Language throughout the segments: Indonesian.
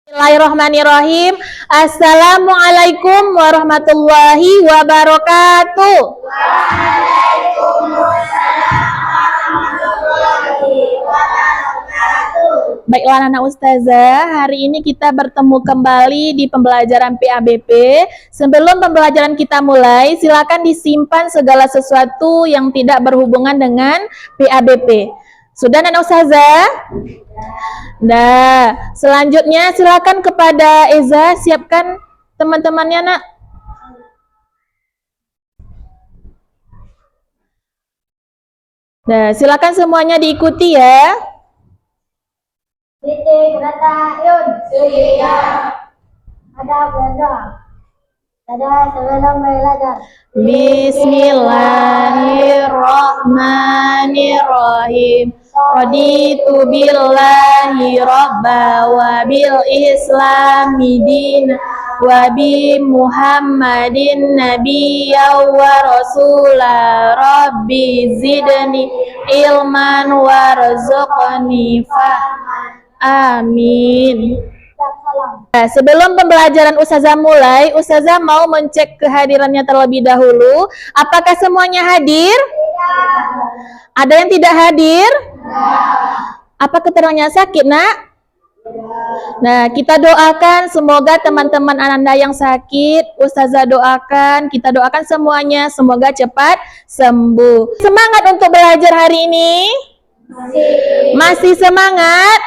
Bismillahirrahmanirrahim. Assalamualaikum warahmatullahi wabarakatuh. Baiklah anak ustazah, hari ini kita bertemu kembali di pembelajaran PABP. Sebelum pembelajaran kita mulai, silakan disimpan segala sesuatu yang tidak berhubungan dengan PABP. Sudah anak ustazah? Nah, selanjutnya silakan kepada Eza, siapkan teman-temannya nak. Nah, silakan semuanya diikuti ya. Titik rata yun. Iya. Ada belajar. Ada sebelum belajar. Bismillahirrahmanirrahim. Raditu billahi rabba wa bil islami dina wa bi muhammadin nabiyya wa rasula. Rabbi zidni ilman warzuqni fahman. Amin. Nah, sebelum pembelajaran ustazah mulai, ustazah mau mencek kehadirannya terlebih dahulu. Apakah semuanya hadir? Ada yang tidak hadir? Apa keterangannya sakit, nak? Nah, kita doakan semoga teman-teman Ananda yang sakit, ustazah doakan, kita doakan semuanya semoga cepat sembuh. Semangat untuk belajar hari ini? Masih semangat?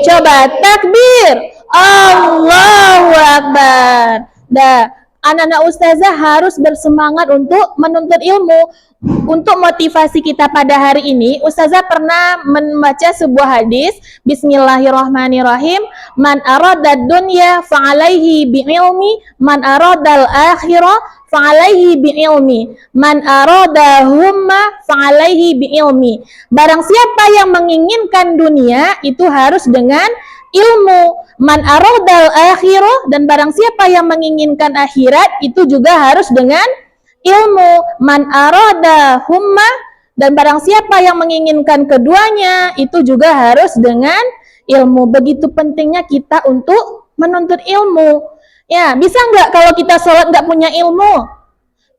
Coba takbir. Allahu Akbar. Dah, anak-anak ustazah harus bersemangat untuk menuntut ilmu. Untuk motivasi kita pada hari ini, ustazah pernah membaca sebuah hadis. Bismillahirrahmanirrahim. Man aradad dunya fa'alaihi bi'ilmi, man aradal akhirah fa'alaihi bi'ilmi, man aradahumma fa'alaihi bi'ilmi. Barang siapa yang menginginkan dunia, itu harus dengan ilmu. Man aradal akhirah, dan barang siapa yang menginginkan akhirat, itu juga harus dengan ilmu. Man arada humma, dan barang siapa yang menginginkan keduanya, itu juga harus dengan ilmu. Begitu pentingnya kita untuk menuntut ilmu. Ya, bisa nggak kalau kita sholat nggak punya ilmu?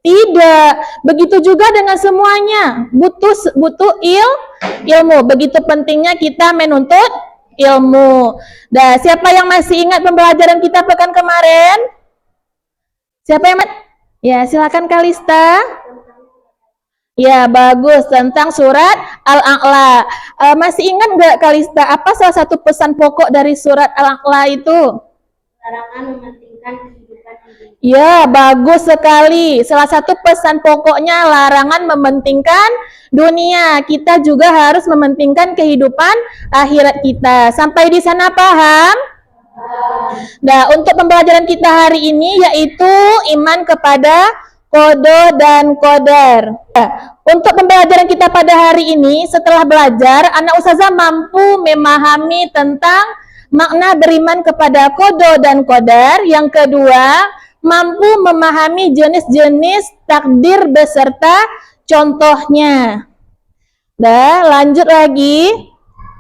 Tidak. Begitu juga dengan semuanya. Butuh ilmu. Begitu pentingnya kita menuntut ilmu. Nah, siapa yang masih ingat pembelajaran kita pekan kemarin? Siapa yang Ya, silakan Kalista. Ya, bagus, tentang surat Al-A'la. Masih ingat nggak Kalista, apa salah satu pesan pokok dari surat Al-A'la itu? Larangan mementingkan kehidupan dunia. Ya, bagus sekali. Salah satu pesan pokoknya larangan mementingkan dunia. Kita juga harus mementingkan kehidupan akhirat kita. Sampai di sana paham? Nah, untuk pembelajaran kita hari ini yaitu iman kepada qada dan qadar. Untuk pembelajaran kita pada hari ini, setelah belajar, anak ustazah mampu memahami tentang makna beriman kepada qada dan qadar. Yang kedua, mampu memahami jenis-jenis takdir beserta contohnya. Nah, lanjut lagi.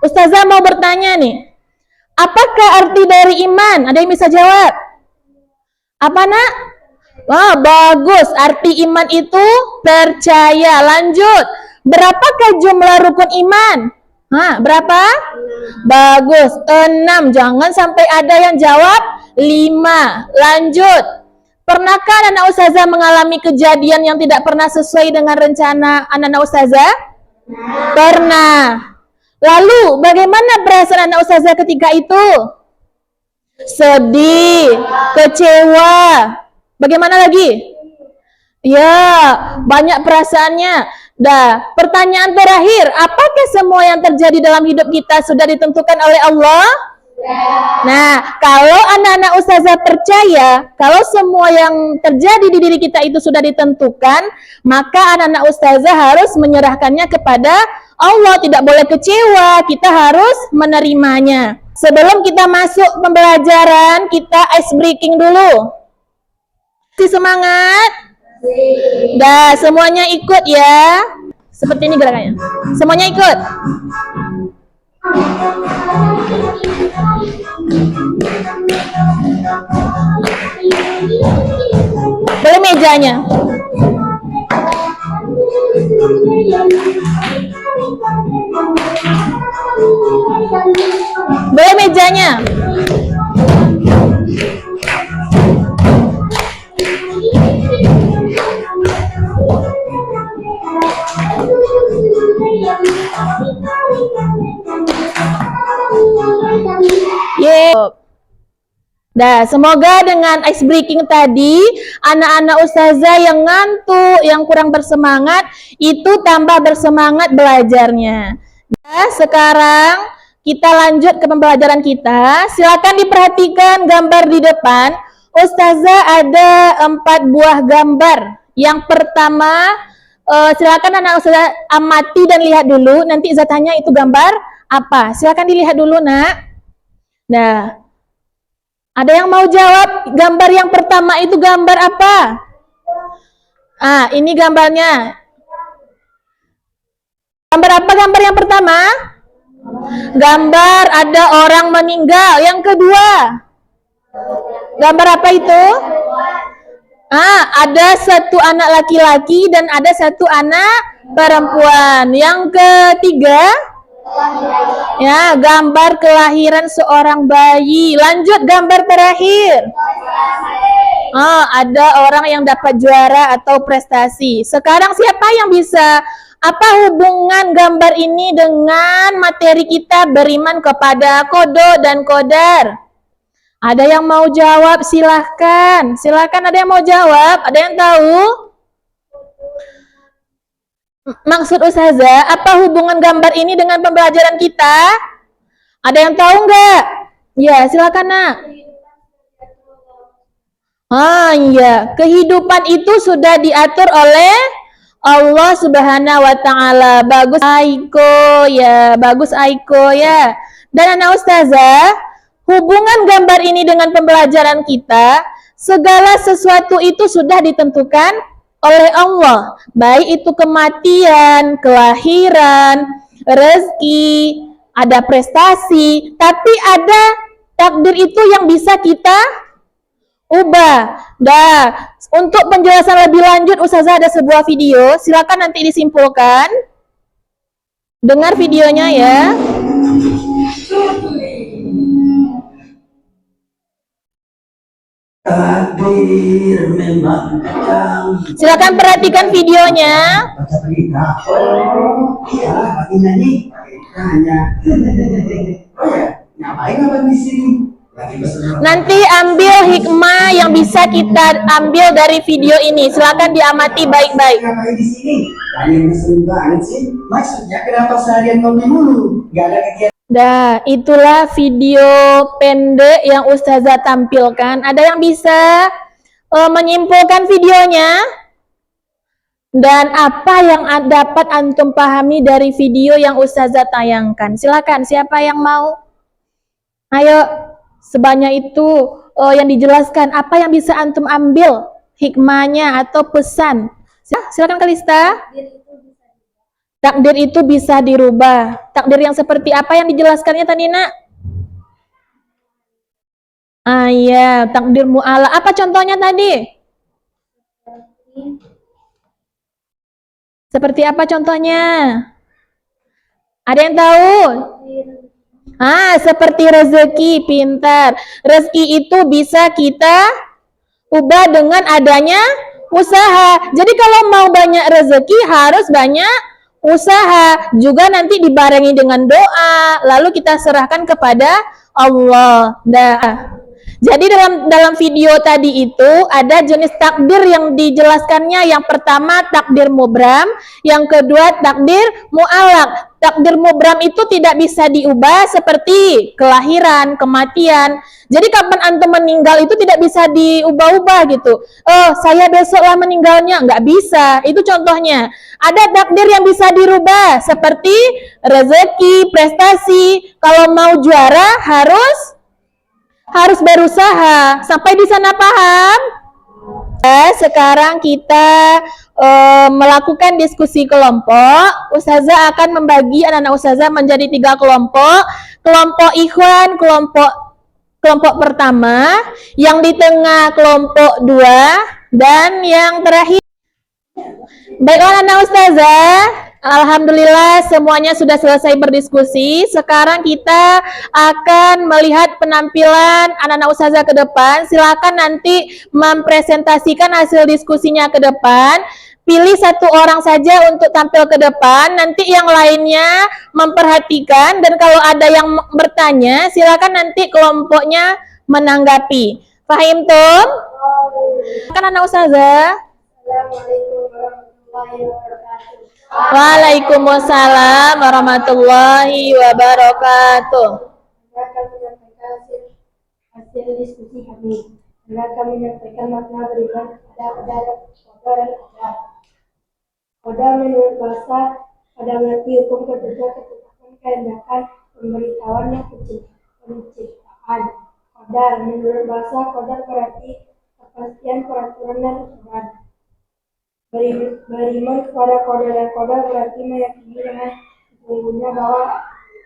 Ustazah mau bertanya nih. Apakah arti dari iman? Ada yang bisa jawab? Apa nak? Wah, bagus. Arti iman itu percaya. Lanjut. Berapakah jumlah rukun iman? Berapa? Bagus. 6. Jangan sampai ada yang jawab 5. Lanjut. Pernahkah anak ustazah mengalami kejadian yang tidak pernah sesuai dengan rencana anak ustazah? Pernah. Lalu, bagaimana perasaan anak ustazah ketika itu? Sedih, kecewa. Bagaimana lagi? Ya, banyak perasaannya. Dah, pertanyaan terakhir, apakah semua yang terjadi dalam hidup kita sudah ditentukan oleh Allah? Nah, kalau anak-anak ustazah percaya, kalau semua yang terjadi di diri kita itu sudah ditentukan, maka anak-anak ustazah harus menyerahkannya kepada Allah. Tidak boleh kecewa, kita harus menerimanya. Sebelum kita masuk pembelajaran, kita ice breaking dulu. Si semangat? Dah, semuanya ikut ya. Seperti ini gerakannya. Semuanya ikut. Boleh mejanya. Boleh mejanya. Nah, semoga dengan ice breaking tadi, anak-anak ustazah yang ngantuk, yang kurang bersemangat, itu tambah bersemangat belajarnya. Nah, sekarang kita lanjut ke pembelajaran kita. Silakan diperhatikan gambar di depan. Ustazah ada 4 buah gambar. Yang pertama, silakan anak ustazah amati dan lihat dulu. Nanti Iza tanya itu gambar apa. Silakan dilihat dulu, nak. Nah, ada yang mau jawab gambar yang pertama itu gambar apa? Ah, ini gambarnya. Gambar apa gambar yang pertama? Gambar ada orang meninggal. Yang kedua, gambar apa itu? Ah, ada satu anak laki-laki dan ada satu anak perempuan. Yang ketiga, ya, gambar kelahiran seorang bayi. Lanjut gambar terakhir. Oh, ada orang yang dapat juara atau prestasi. Sekarang siapa yang bisa? Apa hubungan gambar ini dengan materi kita beriman kepada Qada dan Qadar? Ada yang mau jawab? Silahkan. Silahkan, ada yang mau jawab? Ada yang tahu? Maksud ustazah, apa hubungan gambar ini dengan pembelajaran kita? Ada yang tahu nggak? Ya, silakan nak. Ah, iya, kehidupan itu sudah diatur oleh Allah Subhanahu wa taala. Bagus Aiko ya, bagus Aiko ya. Dan anak ustazah, hubungan gambar ini dengan pembelajaran kita, segala sesuatu itu sudah ditentukan oleh Allah, baik itu kematian, kelahiran, rezeki, ada prestasi, tapi ada takdir itu yang bisa kita ubah. Dah, untuk penjelasan lebih lanjut, ustazah ada sebuah video, silakan nanti disimpulkan. Dengar videonya ya. Takdir memang silakan perhatikan videonya. baca berita. Oh, iya, lagi nyanyi. Nanya. Oh ya, ngapain abang di sini? Lagi bersenang. Nanti ambil hikmah yang bisa kita ambil dari video ini. Silakan diamati baik-baik. Ngapain di sini? Kalian ngeselin banget sih. Maksudnya kenapa seharian ngomong mulu? Gak ada kegiatan. Dah, itulah video pendek yang ustazah tampilkan. Ada yang bisa menyimpulkan videonya? Dan apa yang dapat antum pahami dari video yang ustazah tayangkan? Silakan, siapa yang mau? Ayo, sebanyak itu yang dijelaskan. Apa yang bisa antum ambil hikmahnya atau pesan? Silakan Kalista. Takdir itu bisa dirubah. Takdir yang seperti apa yang dijelaskannya tadi, nak? Ah iya, takdir mu'ala. Apa contohnya tadi? Seperti apa contohnya? Ada yang tahu? Ah, seperti rezeki, pintar. Rezeki itu bisa kita ubah dengan adanya usaha. Jadi kalau mau banyak rezeki harus banyak usaha, juga nanti dibarengi dengan doa, lalu kita serahkan kepada Allah. Nah, jadi dalam video tadi itu ada jenis takdir yang dijelaskannya. Yang pertama takdir mubram, yang kedua takdir mu'alaq. Takdir mubram itu tidak bisa diubah seperti kelahiran, kematian. Jadi kapan antum meninggal itu tidak bisa diubah-ubah gitu. Oh, saya besoklah meninggalnya, nggak bisa. Itu contohnya. Ada takdir yang bisa dirubah seperti rezeki, prestasi. Kalau mau juara harus berusaha. Sampai di sana paham? Sekarang kita melakukan diskusi kelompok. Ustazah akan membagi anak-anak ustazah menjadi 3 kelompok. Kelompok ikhwan, kelompok pertama, yang di tengah kelompok 2, dan yang terakhir. Baiklah anak ustazah, alhamdulillah semuanya sudah selesai berdiskusi. Sekarang kita akan melihat penampilan anak-anak ustazah ke depan. Silakan nanti mempresentasikan hasil diskusinya ke depan. Pilih 1 orang saja untuk tampil ke depan. Nanti yang lainnya memperhatikan, dan kalau ada yang bertanya, silakan nanti kelompoknya menanggapi. Fahim tum? Kan anak ustazah? Assalamualaikum warahmatullahi wabarakatuh. Waalaikumsalam warahmatullahi wabarakatuh. Saya akan menyampaikan hasil diskusi kami. Saya akan menyampaikan makna beriman kepada kodar dan adab. Kodar menurut bahasa pada mengerti hukum ketentuan kehendakan pemberitahuan yang penciptaan. Kodar menurut bahasa kodar berarti kepastian peraturan dan aturan. Beriman kepada kodar dan kodar berarti meyakini dengan sesungguhnya bahwa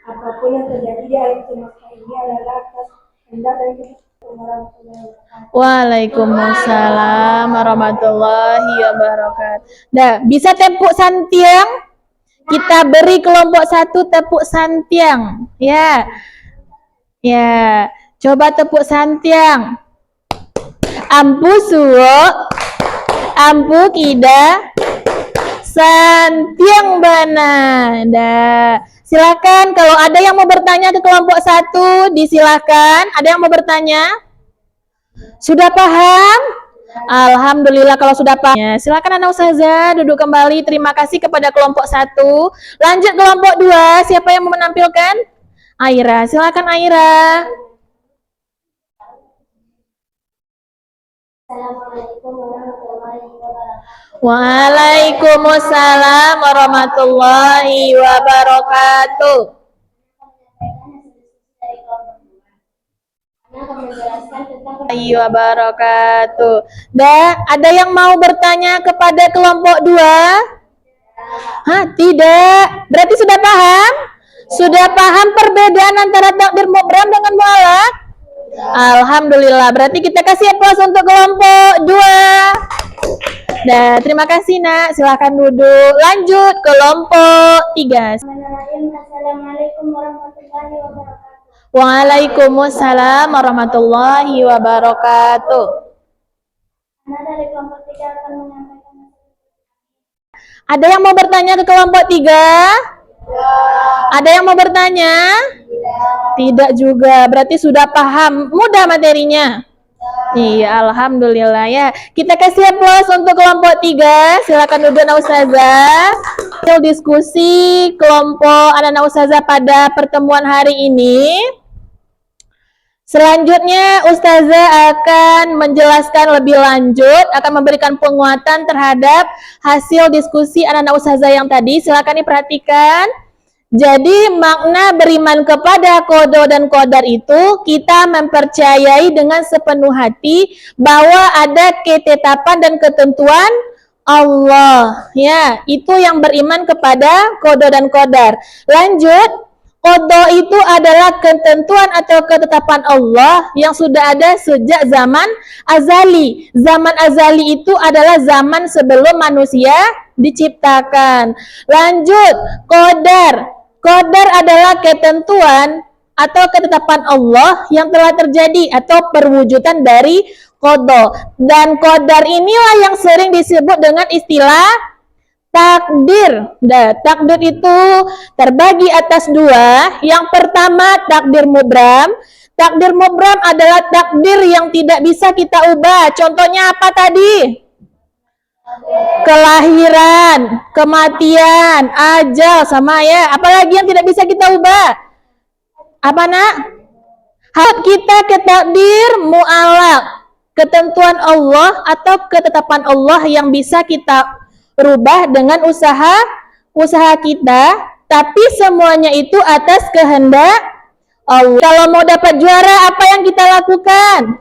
apapun yang terjadi di alam semesta ini adalah atas kehendak dan keputusan Allah. Waalaikumsalam warahmatullahi wabarakatuh. Dah, bisa tepuk santiang? Kita beri kelompok 1 tepuk santiang. Ya. Ya, coba tepuk santiang. Ampu suwo, ampu kida, santiang bana. Dah. Silakan kalau ada yang mau bertanya ke kelompok 1, disilakan. Ada yang mau bertanya? Sudah paham? Alhamdulillah kalau sudah paham. Silakan anak ustazah duduk kembali. Terima kasih kepada kelompok 1. Lanjut kelompok 2. Siapa yang mau menampilkan? Aira. Silakan Aira. Assalamualaikum warahmatullahi wabarakatuh. Waalaikumsalam warahmatullahi wabarakatuh. Wabarakatuh. Dan ada yang mau bertanya kepada kelompok 2? Hah, tidak. Berarti sudah paham? Sudah paham perbedaan antara takdir mubram dengan mu'alaq? Alhamdulillah. Berarti kita kasih aplaus untuk kelompok 2. Dan terima kasih nak. Silahkan duduk. Lanjut kelompok 3. Assalamualaikum warahmatullahi wabarakatuh. Waalaikumsalam warahmatullahi wabarakatuh. Anak dari kelompok 3 akan menyampaikan. Ada yang mau bertanya ke kelompok 3? Ada yang mau bertanya? Tidak juga. Berarti sudah paham. Mudah materinya. Iya, alhamdulillah ya. Kita kasih aplaus untuk kelompok 3. Silakan duduk anak ustazah. Hasil diskusi kelompok anak-anak ustazah pada pertemuan hari ini. Selanjutnya ustazah akan menjelaskan lebih lanjut, akan memberikan penguatan terhadap hasil diskusi anak-anak ustazah yang tadi. Silakan diperhatikan. Jadi makna beriman kepada qada dan qadar itu kita mempercayai dengan sepenuh hati bahwa ada ketetapan dan ketentuan Allah. Ya, itu yang beriman kepada qada dan qadar. Lanjut, qada itu adalah ketentuan atau ketetapan Allah yang sudah ada sejak zaman azali. Zaman azali itu adalah zaman sebelum manusia diciptakan. Lanjut, qadar. Qadar adalah ketentuan atau ketetapan Allah yang telah terjadi atau perwujudan dari qada. Dan qadar inilah yang sering disebut dengan istilah takdir. Nah, takdir itu terbagi atas 2. Yang pertama takdir mubram. Takdir mubram adalah takdir yang tidak bisa kita ubah. Contohnya apa tadi? Kelahiran, kematian, ajal, sama ya. Apalagi yang tidak bisa kita ubah? Apa nak? Hak kita ke takdir mu'alaq, ketentuan Allah atau ketetapan Allah yang bisa kita rubah dengan usaha kita, tapi semuanya itu atas kehendak Allah. Kalau mau dapat juara, apa yang kita lakukan?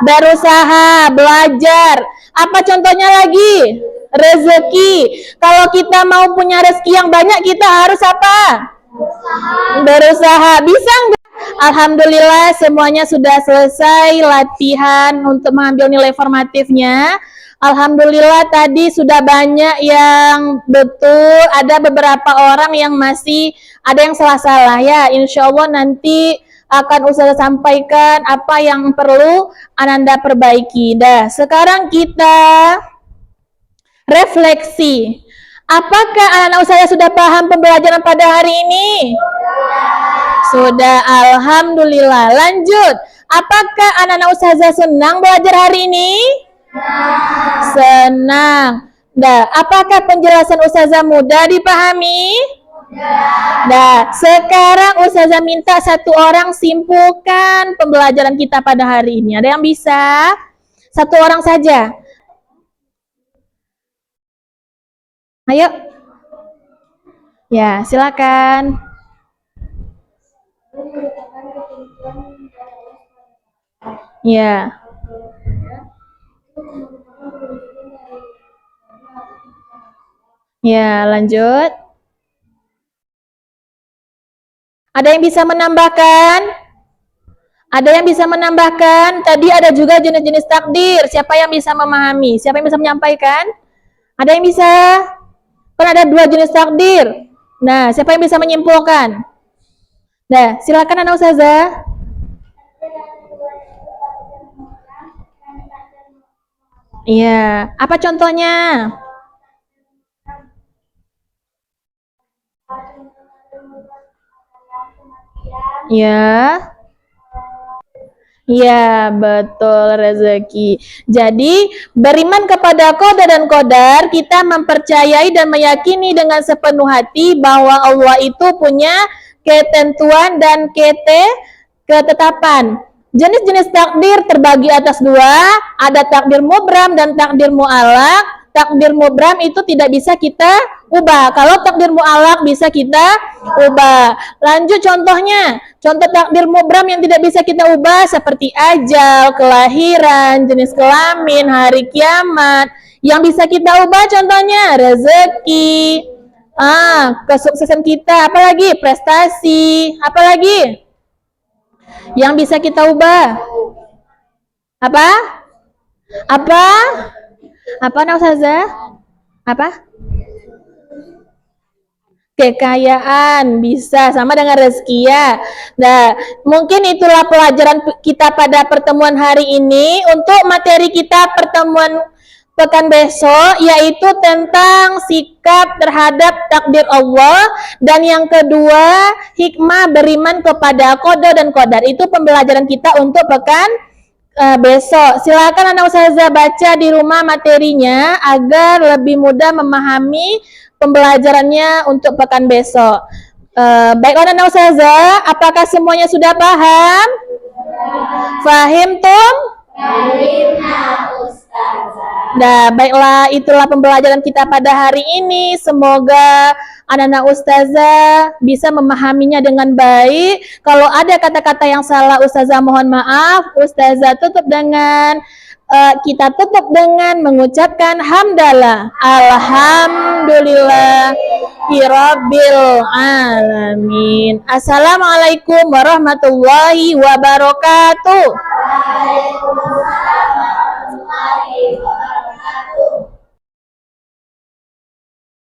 berusaha, belajar. Apa contohnya lagi? Rezeki. Kalau kita mau punya rezeki yang banyak, kita harus apa? Berusaha. Bisa nggak? Alhamdulillah semuanya sudah selesai latihan untuk mengambil nilai formatifnya. Alhamdulillah tadi sudah banyak yang betul, ada beberapa orang yang masih ada yang salah-salah ya. Insya Allah nanti akan Ustazah sampaikan apa yang perlu Ananda perbaiki. Dah, sekarang kita refleksi. Apakah anak-anak Ustazah sudah paham pembelajaran pada hari ini? Sudah, alhamdulillah. Lanjut. Apakah anak-anak Ustazah senang belajar hari ini? Senang. Dah, apakah penjelasan Ustazah mudah dipahami? Dah, sekarang Ustazah minta satu orang simpulkan pembelajaran kita pada hari ini. Ada yang bisa? Satu orang saja. Ayo. Ya, silakan. Ya. Ya, lanjut. Ada yang bisa menambahkan? Ada yang bisa menambahkan? Tadi ada juga jenis-jenis takdir. Siapa yang bisa memahami? Siapa yang bisa menyampaikan? Ada yang bisa? Kan ada 2 jenis takdir. Nah, siapa yang bisa menyimpulkan? Nah, silakan anak Ustazah. Iya, apa contohnya? Ya. Ya, betul rezeki. Jadi, beriman kepada qada dan qadar, kita mempercayai dan meyakini dengan sepenuh hati bahwa Allah itu punya ketentuan dan ketetapan. Jenis-jenis takdir terbagi atas 2, ada takdir mubram dan takdir mu'alaq. Takdir mubram itu tidak bisa kita ubah. Kalau takdir mu'alaq bisa kita ubah. Lanjut contohnya. Contoh takdir mubram yang tidak bisa kita ubah seperti ajal, kelahiran, jenis kelamin, hari kiamat. Yang bisa kita ubah contohnya rezeki, kesuksesan kita, apalagi prestasi, apalagi yang bisa kita ubah? Apa? Apa nak Ustazah? Apa? Kekayaan bisa sama dengan rezeki ya. Nah, mungkin itulah pelajaran kita pada pertemuan hari ini. Untuk materi kita pertemuan pekan besok yaitu tentang sikap terhadap takdir Allah, dan yang kedua hikmah beriman kepada qada dan qadar. Itu pembelajaran kita untuk pekan besok. Silakan anak Ustazah baca di rumah materinya agar lebih mudah memahami pembelajarannya untuk pekan besok. Baiklah anak Ustazah, apakah semuanya sudah paham? Fahim tum? Nah, baiklah, itulah pembelajaran kita pada hari ini. Semoga anak-anak Ustazah bisa memahaminya dengan baik. Kalau ada kata-kata yang salah, Ustazah mohon maaf. Ustazah kita tutup dengan mengucapkan hamdalah. Alhamdulillah Rabbil alamin. Assalamualaikum warahmatullahi wabarakatuh.